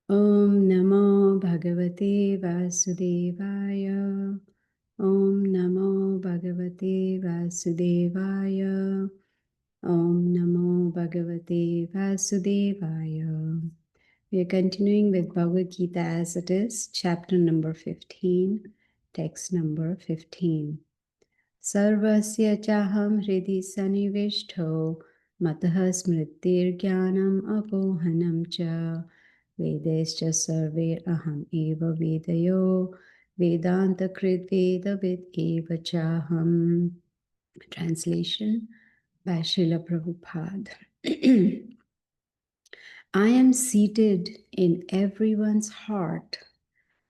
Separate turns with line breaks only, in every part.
Om Namo Bhagavate Vasudevaya. Om Namo Bhagavate Vasudevaya. Om Namo Bhagavate Vasudevaya. We are continuing with Bhagavad Gita as it is, chapter number 15, text number 15. Sarvasya chaham hridi sanivishto matah smritir jnanam apohanam cha vedescha sarve aham eva vedayo vedanta krit vedavid eva chaham. Translation by Srila Prabhupada. I am seated in everyone's heart,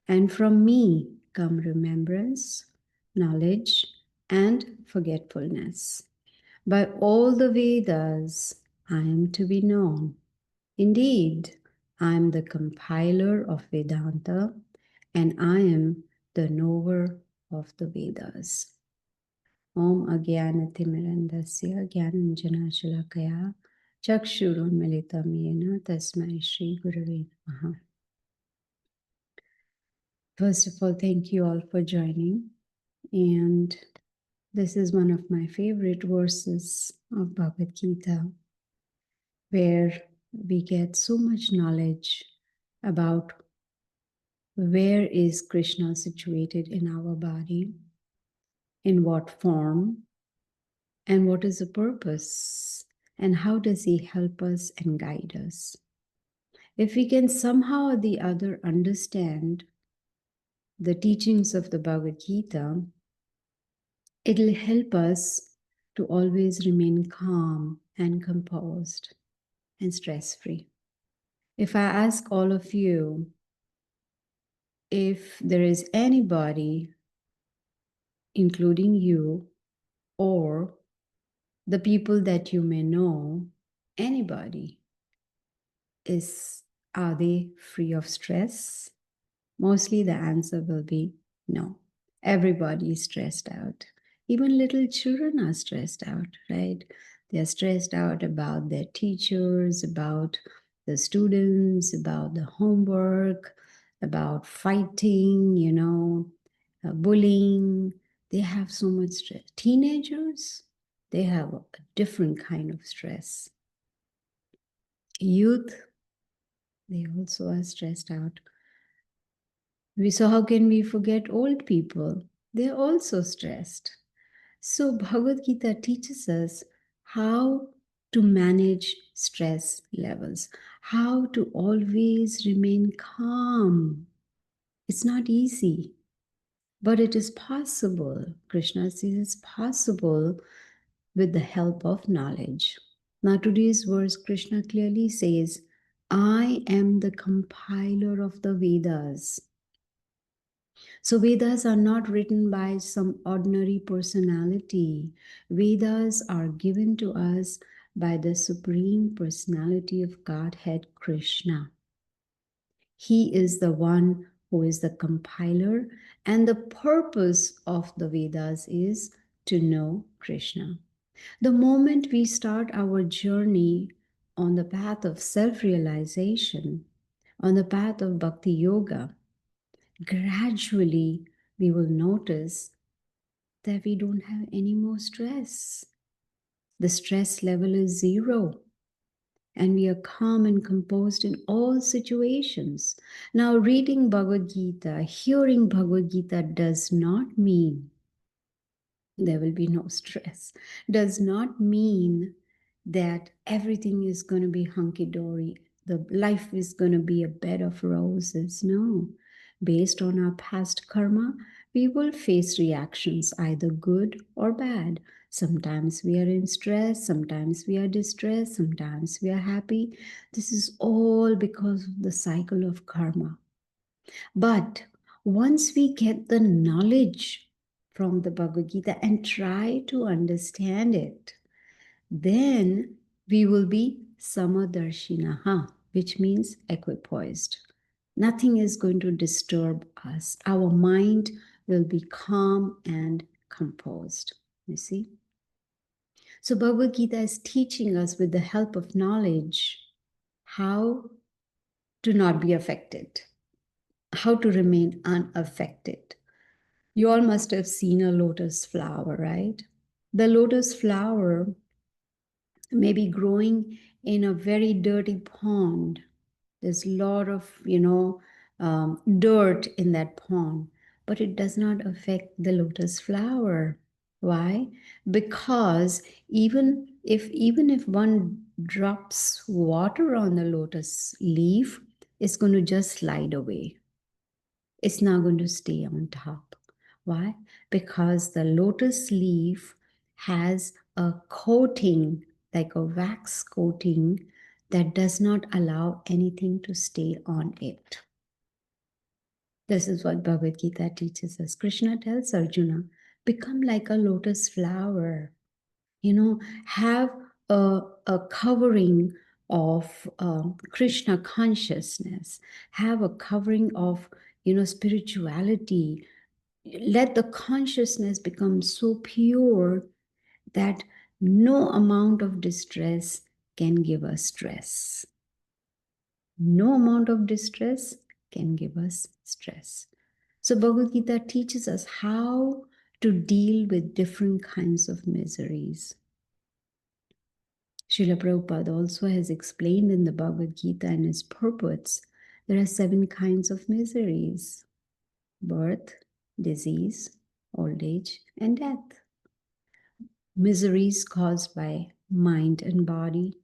and from me come remembrance, knowledge, and forgetfulness. By all the Vedas, I am to be known. Indeed, I am the compiler of Vedanta, and I am the knower of the Vedas. Om Agyanatimirandasya Gyananjanashalakaya Chakshurunmilitam Yena Tasmai Shri Gurave Namaha. First of all, thank you all for joining. And this is one of my favorite verses of Bhagavad Gita, where we get so much knowledge about where is Krishna situated in our body, in what form, and what is the purpose, and how does he help us and guide us. If we can somehow or the other understand the teachings of the Bhagavad Gita, it'll help us to always remain calm and composed and stress-free. If I ask all of you, if there is anybody, including you, or the people that you may know, anybody, are they free of stress? Mostly the answer will be no. Everybody is stressed out. Even little children are stressed out, right? They are stressed out about their teachers, about the students, about the homework, about fighting, bullying. They have so much stress. Teenagers, they have a different kind of stress. Youth, they also are stressed out. So how can we forget old people? They're also stressed. So Bhagavad Gita teaches us how to manage stress levels, how to always remain calm. It's not easy, but it is possible. Krishna says it's possible with the help of knowledge. Now today's verse, Krishna clearly says, I am the compiler of the Vedas. So Vedas are not written by some ordinary personality. Vedas are given to us by the Supreme Personality of Godhead, Krishna. He is the one who is the compiler, and the purpose of the Vedas is to know Krishna. The moment we start our journey on the path of self-realization, on the path of Bhakti Yoga, gradually we will notice that we don't have any more stress. The stress level is zero, and we are calm and composed in all situations. Now, reading Bhagavad Gita, hearing Bhagavad Gita does not mean there will be no stress, does not mean that everything is going to be hunky-dory, the life is going to be a bed of roses. No. Based on our past karma, we will face reactions, either good or bad. Sometimes we are in stress, sometimes we are distressed, sometimes we are happy. This is all because of the cycle of karma. But once we get the knowledge from the Bhagavad Gita and try to understand it, then we will be samadarshinaha, which means equipoised. Nothing is going to disturb us. Our mind will be calm and composed. You see? So Bhagavad Gita is teaching us with the help of knowledge how to not be affected, how to remain unaffected. You all must have seen a lotus flower, right? The lotus flower may be growing in a very dirty pond. There's a lot of, dirt in that pond, but it does not affect the lotus flower. Why? Because even if one drops water on the lotus leaf, it's going to just slide away. It's not going to stay on top. Why? Because the lotus leaf has a coating, like a wax coating, that does not allow anything to stay on it. This is what Bhagavad Gita teaches us. Krishna tells Arjuna, become like a lotus flower. Have a covering of Krishna consciousness, have a covering of, spirituality. Let the consciousness become so pure that no amount of distress can give us stress. No amount of distress can give us stress. So Bhagavad Gita teaches us how to deal with different kinds of miseries. Srila Prabhupada also has explained in the Bhagavad Gita and his purports, there are 7 kinds of miseries: birth, disease, old age, and death. Miseries caused by mind and body,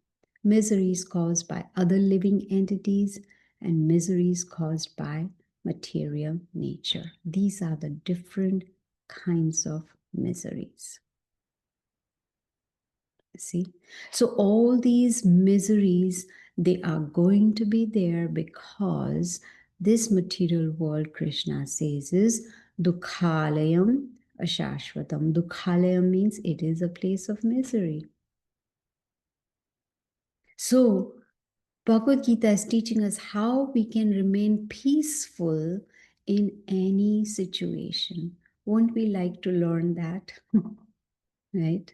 miseries caused by other living entities, and miseries caused by material nature. These are the different kinds of miseries. See? So all these miseries, they are going to be there because this material world, Krishna says, is Dukhalayam Ashashvatam. Dukhalayam means it is a place of misery. So Bhagavad Gita is teaching us how we can remain peaceful in any situation. Won't we like to learn that? Right?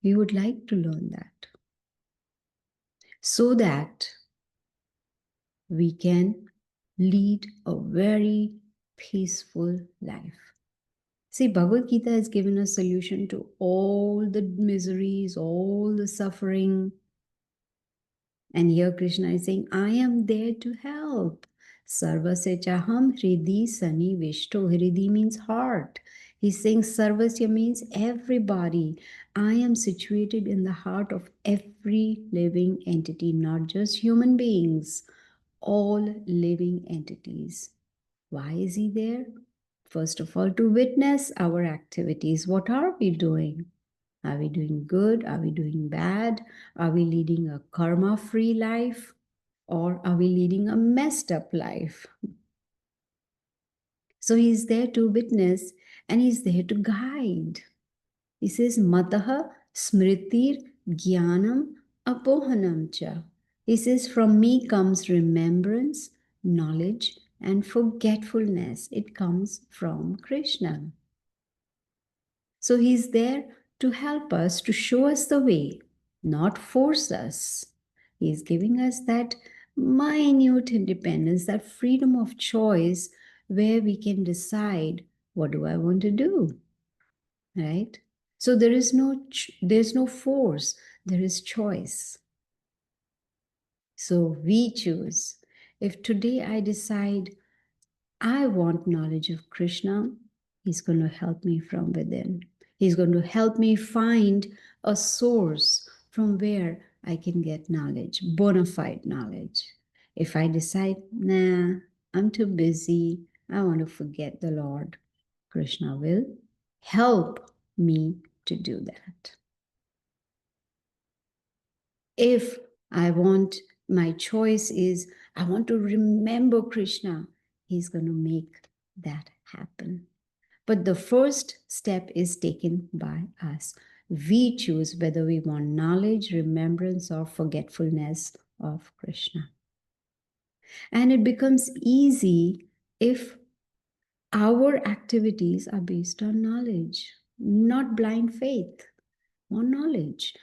We would like to learn that, so that we can lead a very peaceful life. See, Bhagavad Gita has given a solution to all the miseries, all the suffering. And here Krishna is saying, I am there to help. Sarvasya chaham hridi sani vishto. Hridi means heart. He's saying Sarvasya means everybody. I am situated in the heart of every living entity, not just human beings, all living entities. Why is he there? First of all, to witness our activities. What are we doing? Are we doing good? Are we doing bad? Are we leading a karma-free life? Or are we leading a messed up life? So he's there to witness and he's there to guide. He says, Mataha smritir jnanam apohanam cha. He says, from me comes remembrance, knowledge, and forgetfulness. It comes from Krishna. So he's there to help us, to show us the way, not force us. He's giving us that minute independence, that freedom of choice where we can decide, what do I want to do? Right? So there's no force, there is choice. So we choose. If today I decide I want knowledge of Krishna, he's going to help me from within. He's going to help me find a source from where I can get knowledge, bona fide knowledge. If I decide, nah, I'm too busy, I want to forget the Lord, Krishna will help me to do that. If my choice is, I want to remember Krishna, he's going to make that happen. But the first step is taken by us. We choose whether we want knowledge, remembrance, or forgetfulness of Krishna. And it becomes easy if our activities are based on knowledge, not blind faith, or knowledge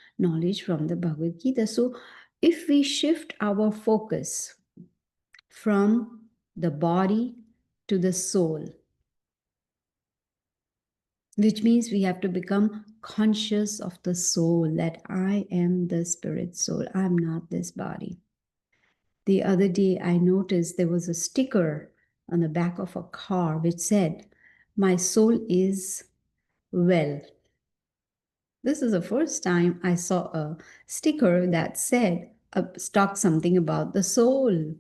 from the Bhagavad Gita. So if we shift our focus from the body to the soul, which means we have to become conscious of the soul, that I am the spirit soul, I'm not this body. The other day, I noticed there was a sticker on the back of a car which said, "My soul is well." This is the first time I saw a sticker that said, talked something about the soul.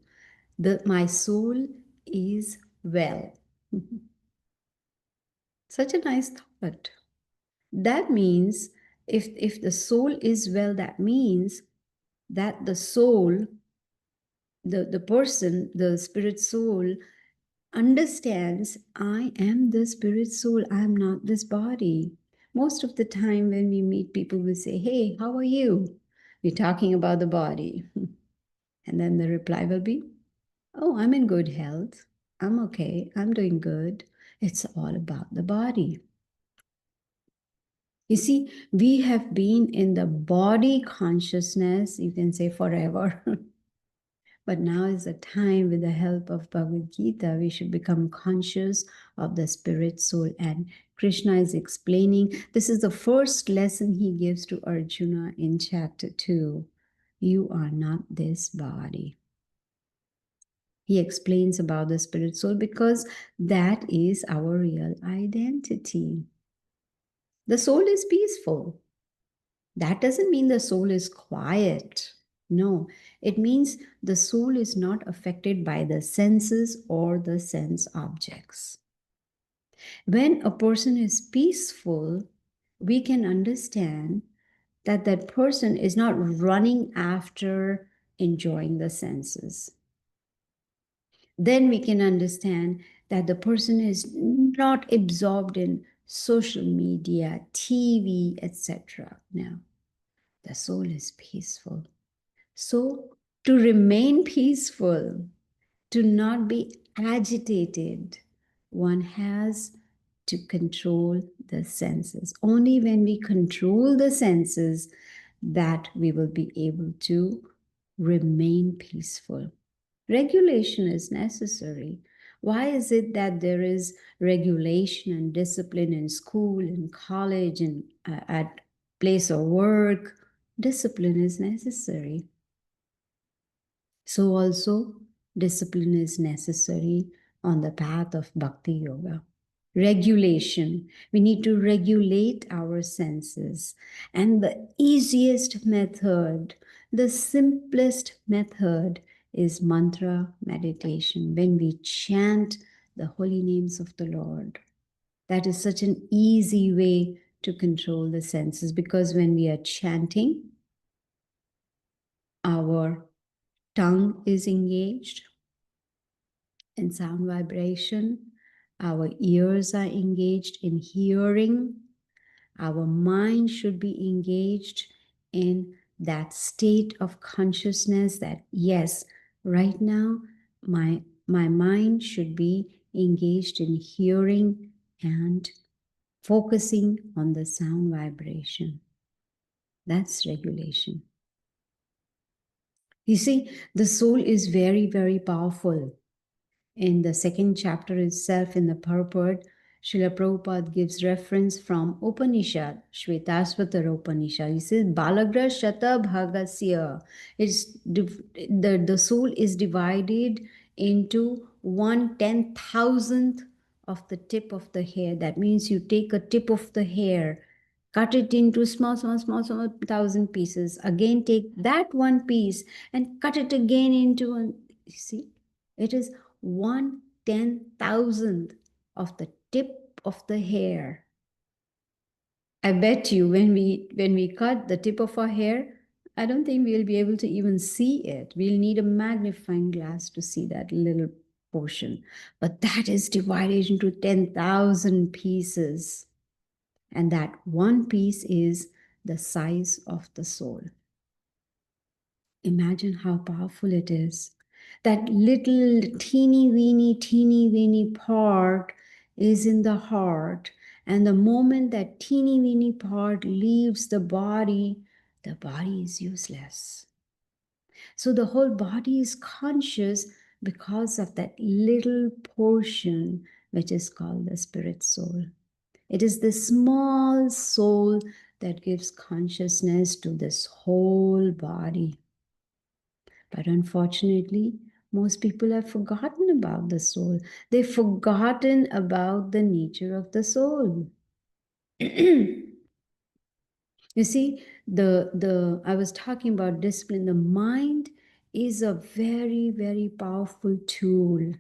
My soul is well. Such a nice thought. That means if the soul is well, that means that the soul, the person, the spirit soul, understands I am the spirit soul, I'm not this body. Most of the time when we meet people, we say, "Hey, how are you?" We're talking about the body. And then the reply will be, "Oh, I'm in good health. I'm okay. I'm doing good." It's all about the body. You see, we have been in the body consciousness, you can say forever. But now is the time, with the help of Bhagavad Gita, we should become conscious of the spirit soul. And Krishna is explaining, this is the first lesson he gives to Arjuna in chapter 2. You are not this body. He explains about the spirit soul because that is our real identity. The soul is peaceful. That doesn't mean the soul is quiet. No, it means the soul is not affected by the senses or the sense objects. When a person is peaceful, we can understand that that person is not running after enjoying the senses. Then we can understand that the person is not absorbed in social media, TV, etc. No, the soul is peaceful. So, to remain peaceful, to not be agitated, one has to control the senses. Only when we control the senses that we will be able to remain peaceful. Regulation is necessary. Why is it that there is regulation and discipline in school, in college, and at place of work? Discipline is necessary. So also discipline is necessary on the path of bhakti yoga. Regulation. We need to regulate our senses. And the easiest method, the simplest method is mantra meditation. When we chant the holy names of the Lord, that is such an easy way to control the senses, because when we are chanting, our tongue is engaged in sound vibration, our ears are engaged in hearing, our mind should be engaged in that state of consciousness that, yes, right now my mind should be engaged in hearing and focusing on the sound vibration. That's regulation. You see, the soul is very, very powerful. In the second chapter itself, in the purport, Srila Prabhupada gives reference from Upanishad, Shvetasvatara Upanishad. He says, Balagra Shata Bhagasya. The soul is divided into 1/10,000th of the tip of the hair. That means you take a tip of the hair, cut it into small, small, small, small thousand pieces. Again, take that one piece and cut it again into you see, it is 1/10,000th of the tip of the hair. I bet you when we cut the tip of our hair, I don't think we'll be able to even see it. We'll need a magnifying glass to see that little portion. But that is divided into 10,000 pieces. And that one piece is the size of the soul. Imagine how powerful it is. That little teeny weeny part is in the heart. And the moment that teeny weeny part leaves the body is useless. So the whole body is conscious because of that little portion which is called the spirit soul. It is the small soul that gives consciousness to this whole body. But unfortunately, most people have forgotten about the soul. They've forgotten about the nature of the soul. You see, I was talking about discipline. The mind is a very, very powerful tool.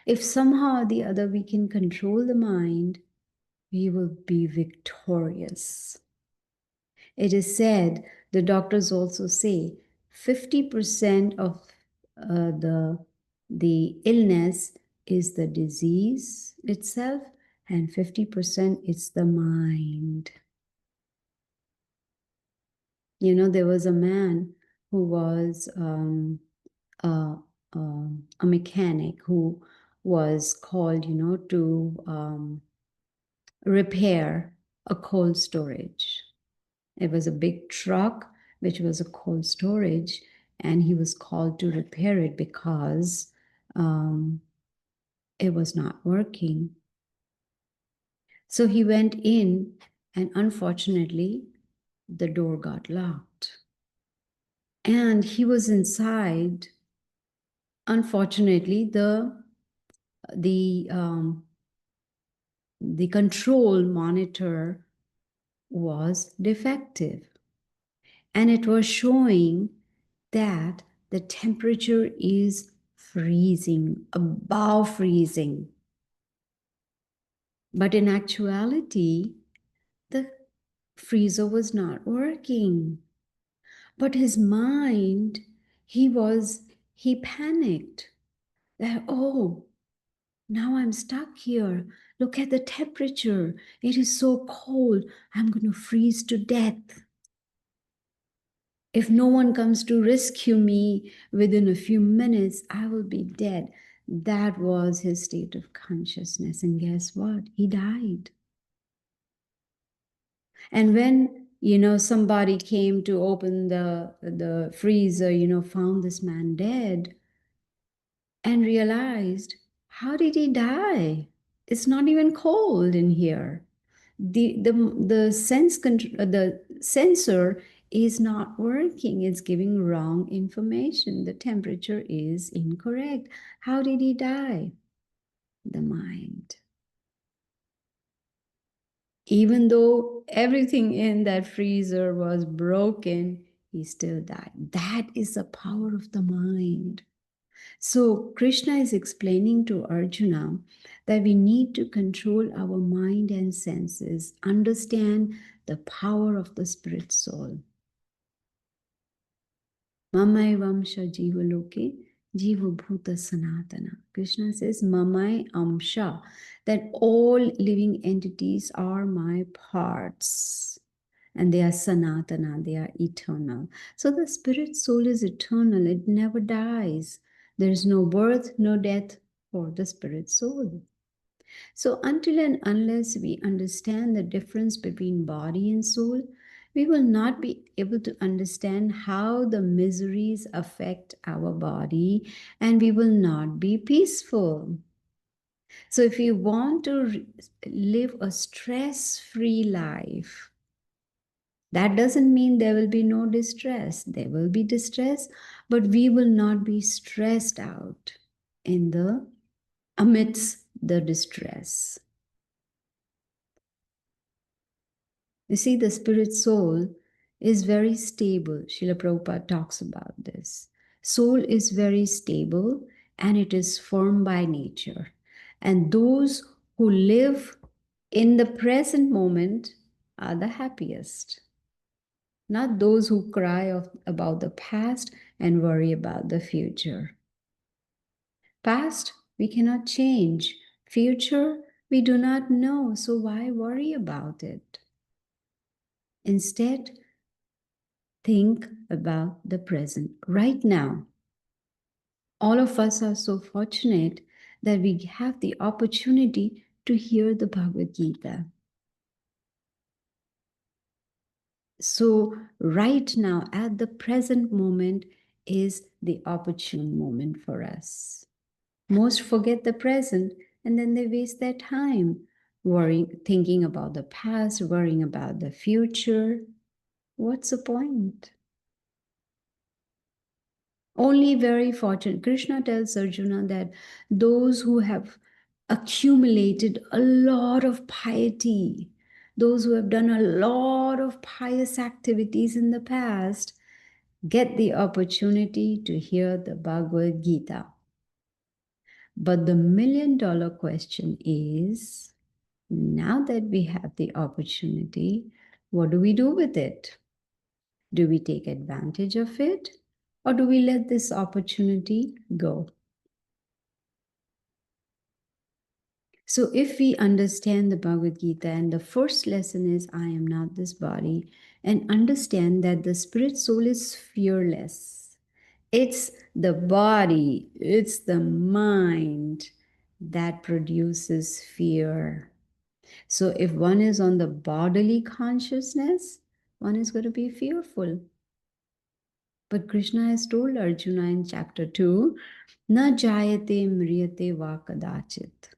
If somehow or the other we can control the mind, we will be victorious. It is said, the doctors also say, 50% of the illness is the disease itself, and 50% is the mind. You know, there was a man who was a, a mechanic who was called, to repair a cold storage. It was a big truck, which was a cold storage, and he was called to repair it because it was not working. So he went in, and unfortunately, the door got locked. And he was inside. Unfortunately, the control monitor was defective, and it was showing that the temperature is freezing, above freezing. But in actuality, the freezer was not working. But his mind, he panicked that, oh, now I'm stuck here. Look at the temperature. It is so cold. I'm going to freeze to death. If no one comes to rescue me within a few minutes, I will be dead. That was his state of consciousness. And guess what? He died. And when, somebody came to open the freezer, found this man dead and realized, how did he die? It's not even cold in here. The sensor is not working. It's giving wrong information. The temperature is incorrect. How did he die? The mind. Even though everything in that freezer was broken, he still died. That is the power of the mind. So Krishna is explaining to Arjuna that we need to control our mind and senses, understand the power of the spirit soul. Mamai vamsha jiva loke jiva bhuta sanatana. Krishna says, Mamai amsha, that all living entities are my parts. And they are sanatana, they are eternal. So the spirit soul is eternal, it never dies. There is no birth, no death for the spirit soul. So until and unless we understand the difference between body and soul, we will not be able to understand how the miseries affect our body, and we will not be peaceful. So if you want to live a stress-free life, that doesn't mean there will be no distress. There will be distress, but we will not be stressed out amidst the distress. You see, the spirit soul is very stable. Srila Prabhupada talks about this. Soul is very stable and it is firm by nature. And those who live in the present moment are the happiest. Not those who cry about the past and worry about the future. Past, we cannot change. Future, we do not know, so why worry about it? Instead, think about the present. Right now, all of us are so fortunate that we have the opportunity to hear the Bhagavad Gita. So right now, at the present moment, is the opportune moment for us. Most forget the present and then they waste their time worrying, thinking about the past, worrying about the future. What's the point? Only very fortunate. Krishna tells Arjuna that those who have accumulated a lot of piety, those who have done a lot of pious activities in the past, get the opportunity to hear the Bhagavad Gita. But the $1,000,000 question is, now that we have the opportunity, what do we do with it? Do we take advantage of it? Or do we let this opportunity go? So if we understand the Bhagavad Gita, and the first lesson is, I am not this body, and understand that the spirit soul is fearless. It's the body, it's the mind that produces fear. So if one is on the bodily consciousness, one is going to be fearful. But Krishna has told Arjuna in chapter 2, Na jayate mriyate va kadachit.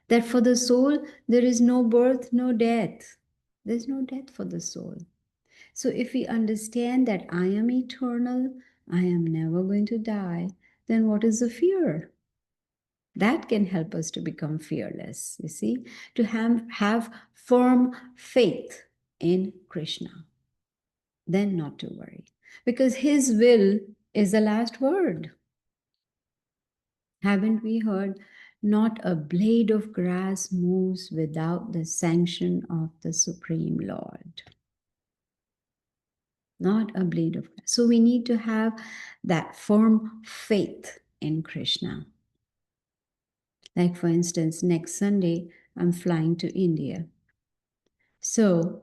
That for the soul, there is no birth, no death. There's no death for the soul. So if we understand that I am eternal, I am never going to die, then what is the fear? That can help us to become fearless, you see, to have firm faith in Krishna. Then not to worry, because his will is the last word. Haven't we heard? Not a blade of grass moves without the sanction of the Supreme Lord. Not a blade of grass. So we need to have that firm faith in Krishna. Like, for instance, next Sunday, I'm flying to India. So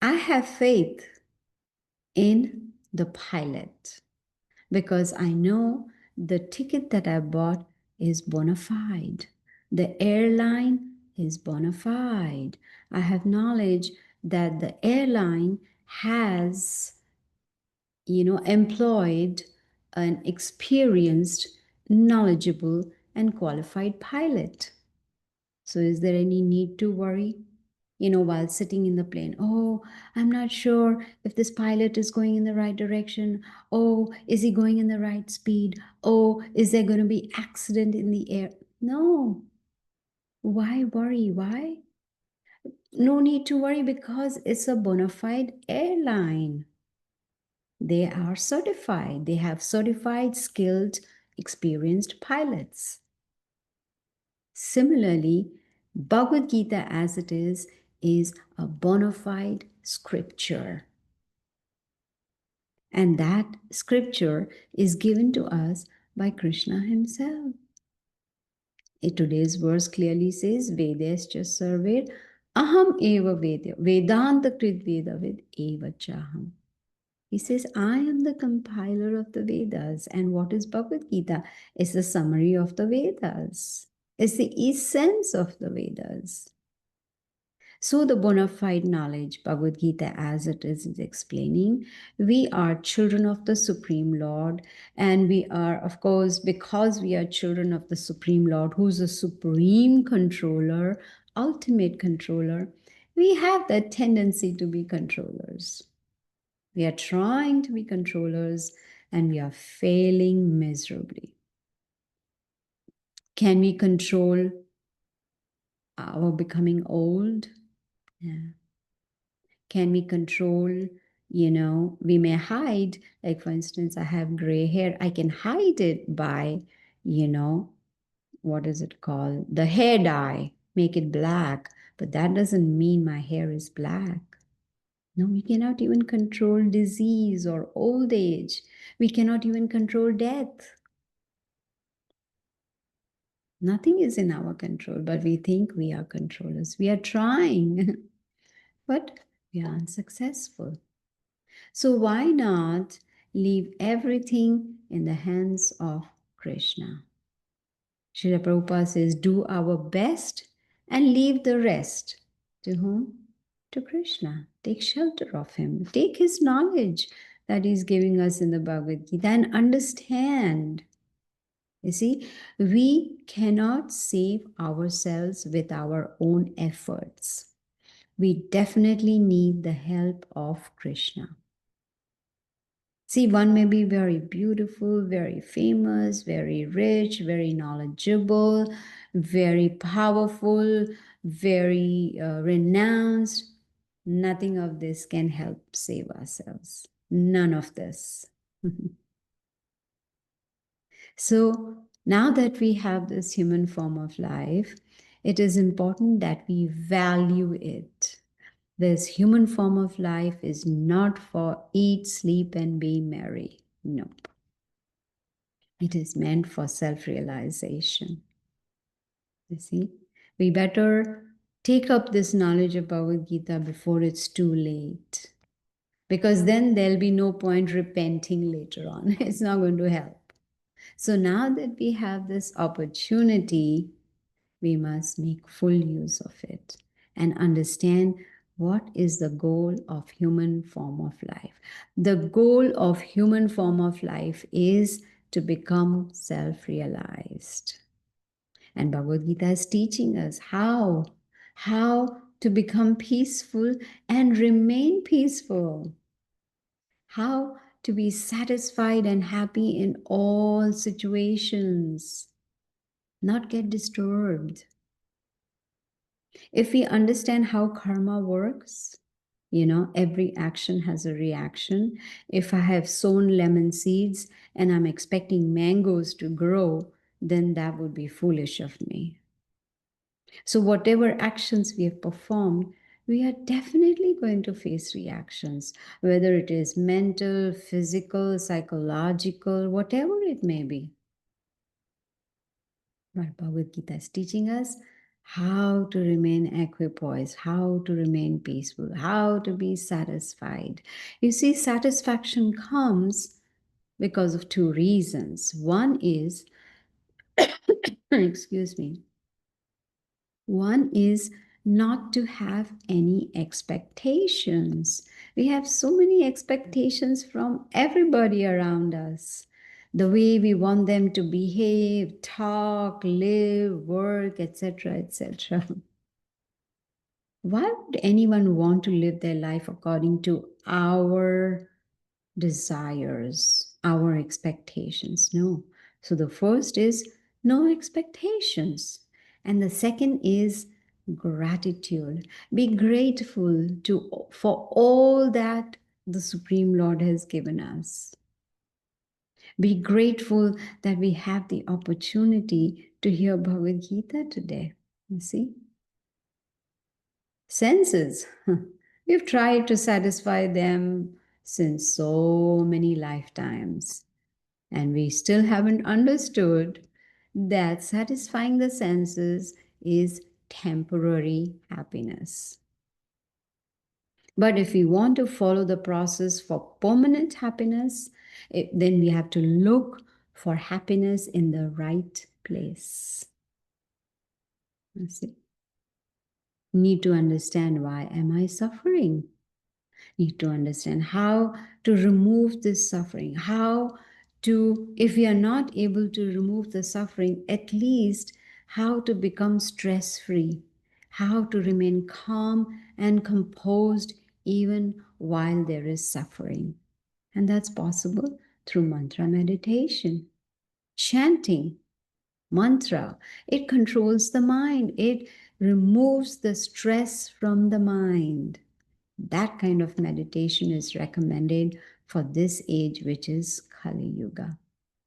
I have faith in the pilot because I know the ticket that I bought is bona fide. The airline is bona fide. I have knowledge that the airline has, employed an experienced, knowledgeable, and qualified pilot. So is there any need to worry? While sitting in the plane, oh, I'm not sure if this pilot is going in the right direction. Oh, is he going in the right speed? Oh, is there going to be accident in the air? No. Why worry? Why? No need to worry because it's a bona fide airline. They are certified. They have certified, skilled, experienced pilots. Similarly, Bhagavad Gita as it is a bona fide scripture. And that scripture is given to us by Krishna himself. Today's verse clearly says, Vedascha sarver aham eva vedya, Vedanta krit veda vid eva chaham. He says, I am the compiler of the Vedas. And what is Bhagavad Gita? It's the summary of the Vedas. It's the essence of the Vedas. So the bona fide knowledge, Bhagavad Gita as it is explaining, we are children of the Supreme Lord. And we are, of course, because we are children of the Supreme Lord, who's the supreme controller, ultimate controller, we have that tendency to be controllers. We are trying to be controllers and we are failing miserably. Can we control our becoming old? Yeah. Can we control, we may hide, like for instance, I have gray hair. I can hide it by, what is it called? The hair dye, make it black. But that doesn't mean my hair is black. No, we cannot even control disease or old age. We cannot even control death. Nothing is in our control, but we think we are controllers. We are trying, but we are unsuccessful. So why not leave everything in the hands of Krishna? Srila Prabhupada says, do our best and leave the rest. To whom? To Krishna. Take shelter of him. Take his knowledge. that He's giving us in the Bhagavad Gita and understand. You see, we cannot save ourselves with our own efforts. We definitely need the help of Krishna. See, one may be very beautiful, very famous, very rich, very knowledgeable, very powerful, very renounced. Nothing of this can help save ourselves. None of this. So now that we have this human form of life, it is important that we value it. This human form of life is not for eat, sleep, and be merry. Nope. It is meant for self-realization. You see, we better take up this knowledge of Bhagavad Gita before it's too late. Because then there'll be no point repenting later on. It's not going to help. So now that we have this opportunity, we must make full use of it and understand what is the goal of human form of life. The goal of human form of life is to become self-realized. And Bhagavad Gita is teaching us how to become peaceful and remain peaceful. How to be satisfied and happy in all situations, not get disturbed. If we understand how karma works, every action has a reaction. If I have sown lemon seeds and I'm expecting mangoes to grow, then that would be foolish of me. So whatever actions we have performed, we are definitely going to face reactions, whether it is mental, physical, psychological, whatever it may be. But Bhagavad Gita is teaching us how to remain equipoised, how to remain peaceful, how to be satisfied. You see, satisfaction comes because of two reasons. One is, excuse me, one is not to have any expectations. We have so many expectations from everybody around us. The way we want them to behave, talk, live, work, etc., etc. Why would anyone want to live their life according to our desires, our expectations? No. So the first is no expectations. And the second is gratitude. Be grateful for all that the Supreme Lord has given us. Be grateful that we have the opportunity to hear Bhagavad Gita today. You see? Senses. We've tried to satisfy them since so many lifetimes. And we still haven't understood that satisfying the senses is temporary happiness. But if we want to follow the process for permanent happiness, then we have to look for happiness in the right place. You see? Need to understand, why am I suffering? Need to understand how to remove this suffering, if we are not able to remove the suffering, at least how to become stress-free, how to remain calm and composed even while there is suffering. And that's possible through mantra meditation, chanting mantra. It controls the mind. It removes the stress from the mind. That kind of meditation is recommended for this age, which is Kali Yuga.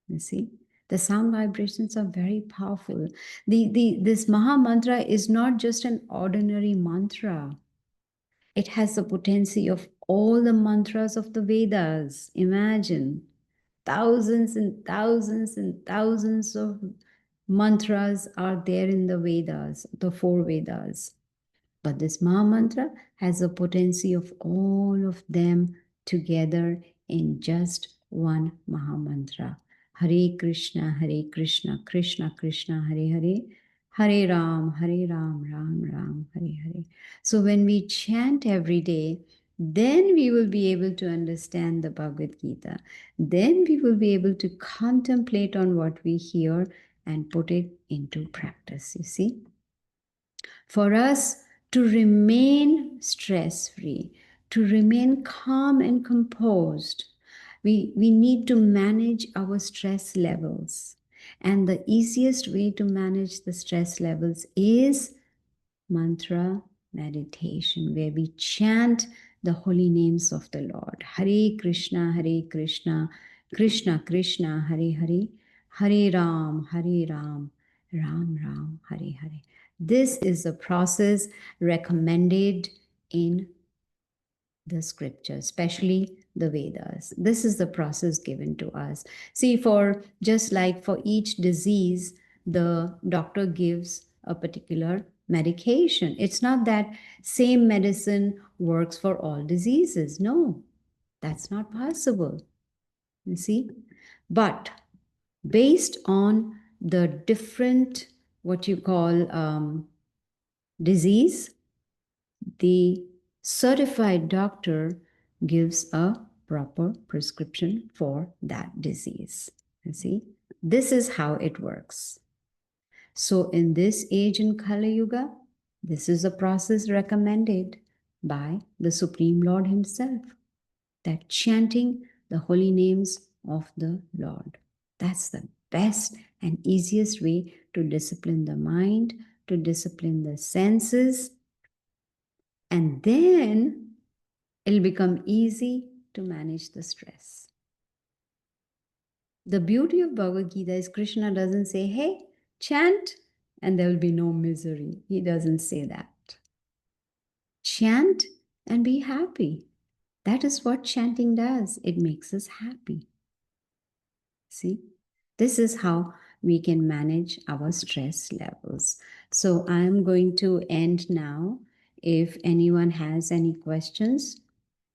You see, the sound vibrations are very powerful. This Maha Mantra is not just an ordinary mantra. It has the potency of all the mantras of the Vedas. Imagine thousands and thousands and thousands of mantras are there in the Vedas, the four Vedas. But this Maha Mantra has the potency of all of them together in just one Maha Mantra. Hare Krishna, Krishna Krishna, Hare Hare, Hare Ram, Ram Ram, Hare Hare. So when we chant every day, Then we will be able to understand the Bhagavad Gita. Then we will be able to contemplate on what we hear and put it into practice, you see. For us to remain stress free, to remain calm and composed, we need to manage our stress levels. And the easiest way to manage the stress levels is mantra meditation, where we chant the holy names of the Lord. Hare Krishna, Krishna Krishna, Hare Hare, Hare Ram, Ram Ram, Hare Hare. This is a process recommended in the scriptures, especially the Vedas. This is the process given to us. See, for just like for each disease, the doctor gives a particular medication. It's not that same medicine works for all diseases. No, that's not possible. You see? But based on the different, what you call disease, the certified doctor gives a proper prescription for that disease. You see, this is how it works. So in this age in Kali Yuga, this is a process recommended by the Supreme Lord himself, that chanting the holy names of the Lord. That's the best and easiest way to discipline the mind, to discipline the senses, and then it'll become easy to manage the stress. The beauty of Bhagavad Gita is Krishna doesn't say, hey, chant and there will be no misery. He doesn't say that. Chant and be happy. That is what chanting does. It makes us happy. See, this is how we can manage our stress levels. So I'm going to end now. If anyone has any questions,